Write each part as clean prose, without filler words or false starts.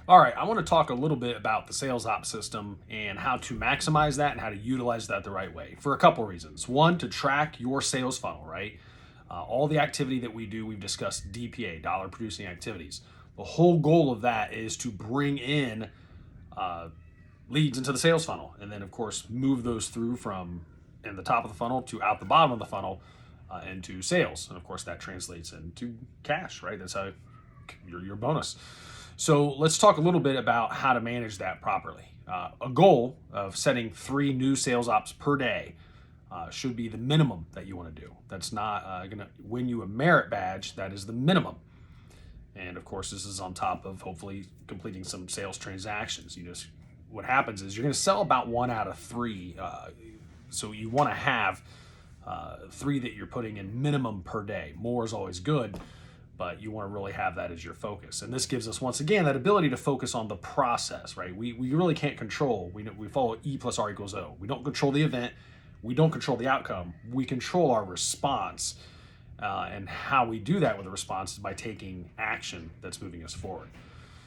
All right, I want to talk a little bit about the sales ops system and how to maximize that and how to utilize that the right way for a couple of reasons. One, to track your sales funnel, right? All the activity that we do, we've discussed DPA, dollar producing activities. The whole goal of that is to bring in uh, leads into the sales funnel and then, of course, move those through from in the top of the funnel to out the bottom of the funnel into sales. And of course, that translates into cash, right? That's how your bonus. So let's talk a little bit about how to manage that properly. A goal of setting 3 new sales ops per day should be the minimum that you want to do. That's not going to win you a merit badge. That is the minimum. And of course, this is on top of hopefully completing some sales transactions. What happens is you're going to sell about 1 out of 3. So you want to have 3 that you're putting in minimum per day. More is always good, but you want to really have that as your focus. And this gives us, once again, that ability to focus on the process, right? We really can't control. We follow E plus R equals O. We don't control the event. We don't control the outcome. We control our response. And how we do that with a response is by taking action that's moving us forward.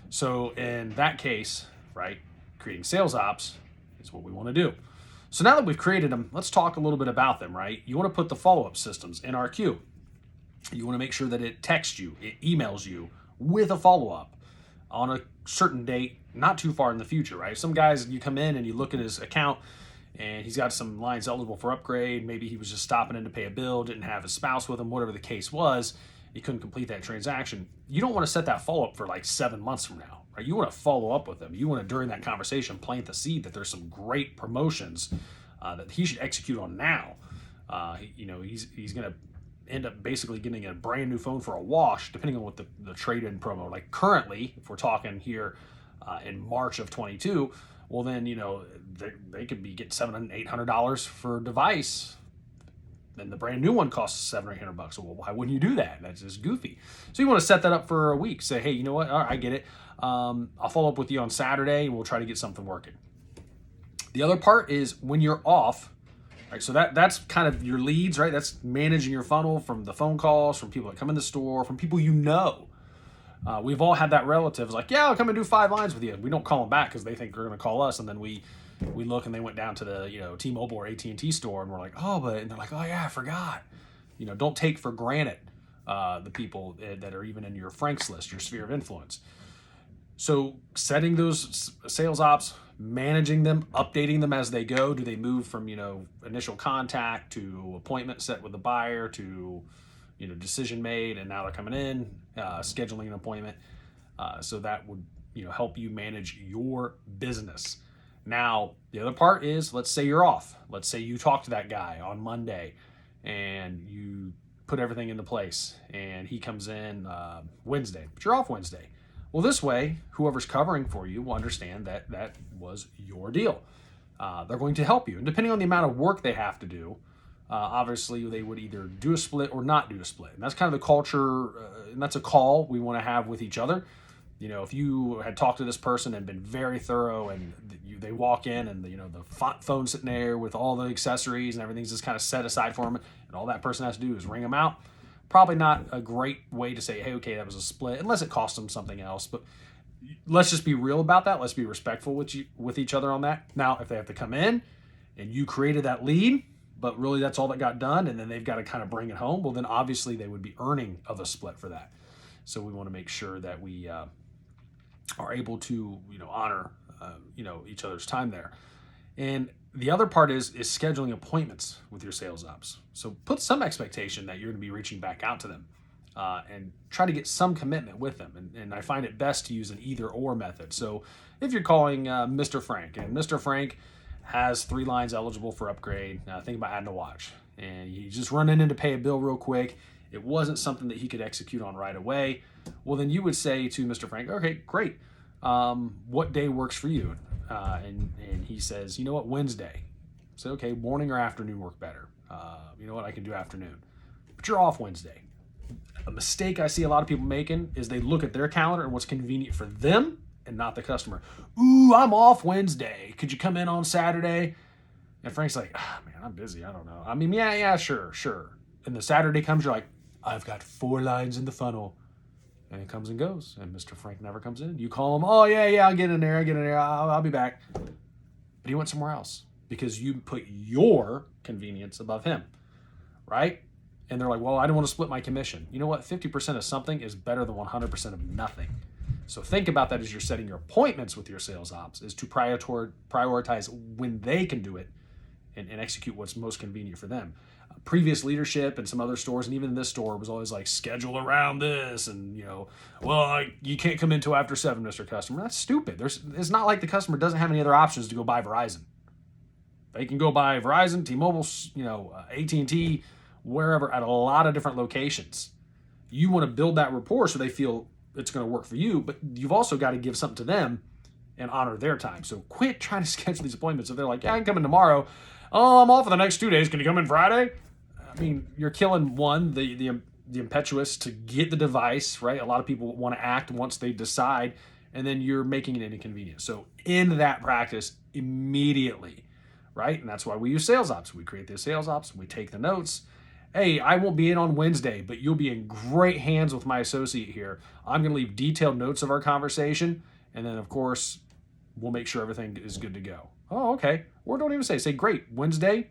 So in that case, right, creating sales ops is what we want to do. So now that we've created them, let's talk a little bit about them, right? You want to put the follow-up systems in RQ. You want to make sure that it texts you, it emails you with a follow-up on a certain date, not too far in the future, right? Some guys, you come in and you look at his account and he's got some lines eligible for upgrade. Maybe he was just stopping in to pay a bill, didn't have his spouse with him, whatever the case was. He couldn't complete that transaction. You don't want to set that follow-up for like 7 months from now, right? You want to follow up with them. You want to, during that conversation, plant the seed that there's some great promotions that he should execute on now. He's going to end up basically getting a brand new phone for a wash, depending on what the trade-in promo. Like currently, if we're talking here in March of 22, well then they could be getting $700, $800 for a device, and the brand new one costs $700 or $800. Well, why wouldn't you do that? That's just goofy. So you want to set that up for a week. Say, hey, you know what? All right, I get it. I'll follow up with you on Saturday, and we'll try to get something working. The other part is when you're off. Right, so that's kind of your leads, right? That's managing your funnel from the phone calls, from people that come in the store, from people you know. We've all had that relative is like, yeah, I'll come and do 5 lines with you. We don't call them back because they think they're going to call us, and then we look and they went down to the T-Mobile or AT&T store, and we're like, oh, and they're like, oh yeah, I forgot. Don't take for granted the people that are even in your Franks list, your sphere of influence. So setting those sales ops, managing them, updating them as they go. Do they move from initial contact to appointment set with the buyer to decision made, and now they're coming in, scheduling an appointment. So that would help you manage your business. Now the other part is, let's say you're off. Let's say you talk to that guy on Monday, and you put everything into place, and he comes in Wednesday, but you're off Wednesday. Well, this way, whoever's covering for you will understand that that was your deal. They're going to help you. And depending on the amount of work they have to do, obviously they would either do a split or not do a split. And that's kind of the culture, and that's a call we want to have with each other. If you had talked to this person and been very thorough, and they walk in and the phone sitting there with all the accessories and everything's just kind of set aside for them, and all that person has to do is ring them out, probably not a great way to say, hey, okay, that was a split, unless it cost them something else. But let's just be real about that. Let's be respectful with each other on that. Now, if they have to come in and you created that lead, but really that's all that got done, and then they've got to kind of bring it home, well, then obviously they would be earning of a split for that. So we want to make sure that we are able to honor each other's time there. And the other part is scheduling appointments with your sales ops. So put some expectation that you're going to be reaching back out to them and try to get some commitment with them. And I find it best to use an either or method. So if you're calling Mr. Frank, and Mr. Frank has 3 lines eligible for upgrade, think about adding a watch, and he's just running in to pay a bill real quick. It wasn't something that he could execute on right away. Well, then you would say to Mr. Frank, okay, great. What day works for you? And he says, you know what, Wednesday. So, okay, morning or afternoon work better. You know what, I can do afternoon. But you're off Wednesday. A mistake I see a lot of people making is they look at their calendar and what's convenient for them and not the customer. Ooh, I'm off Wednesday. Could you come in on Saturday? And Frank's like, man, I'm busy. I don't know. I mean, yeah, sure. And the Saturday comes, you're like, I've got 4 lines in the funnel. And it comes and goes, and Mr. Frank never comes in. You call him, oh, yeah, I'll get in there, I'll be back. But he went somewhere else because you put your convenience above him, right? And they're like, well, I don't want to split my commission. You know what? 50% of something is better than 100% of nothing. So think about that as you're setting your appointments with your sales ops, is to prioritize when they can do it and execute what's most convenient for them. Previous leadership and some other stores, and even this store, was always like, schedule around this, and you can't come in until after 7, Mr. Customer. That's stupid. It's not like the customer doesn't have any other options to go buy Verizon. They can go buy Verizon, T-Mobile, AT&T, wherever, at a lot of different locations. You want to build that rapport so they feel it's going to work for you, but you've also got to give something to them and honor their time. So quit trying to schedule these appointments. If they're like, yeah, I can come in tomorrow. Oh, I'm off for the next 2 days. Can you come in Friday? I mean, you're killing the impetuous to get the device, right? A lot of people want to act once they decide, and then you're making it inconvenient. So end that practice immediately, right? And that's why we use sales ops. We create the sales ops, we take the notes. Hey, I won't be in on Wednesday, but you'll be in great hands with my associate here. I'm going to leave detailed notes of our conversation, and then, of course, we'll make sure everything is good to go. Oh, okay. Or don't even say great, Wednesday,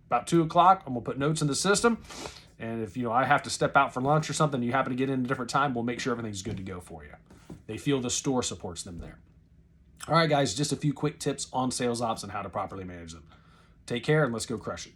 about 2 o'clock, I'm going to put notes in the system. And if, I have to step out for lunch or something, you happen to get in a different time, we'll make sure everything's good to go for you. They feel the store supports them there. All right, guys, just a few quick tips on sales ops and how to properly manage them. Take care, and let's go crush it.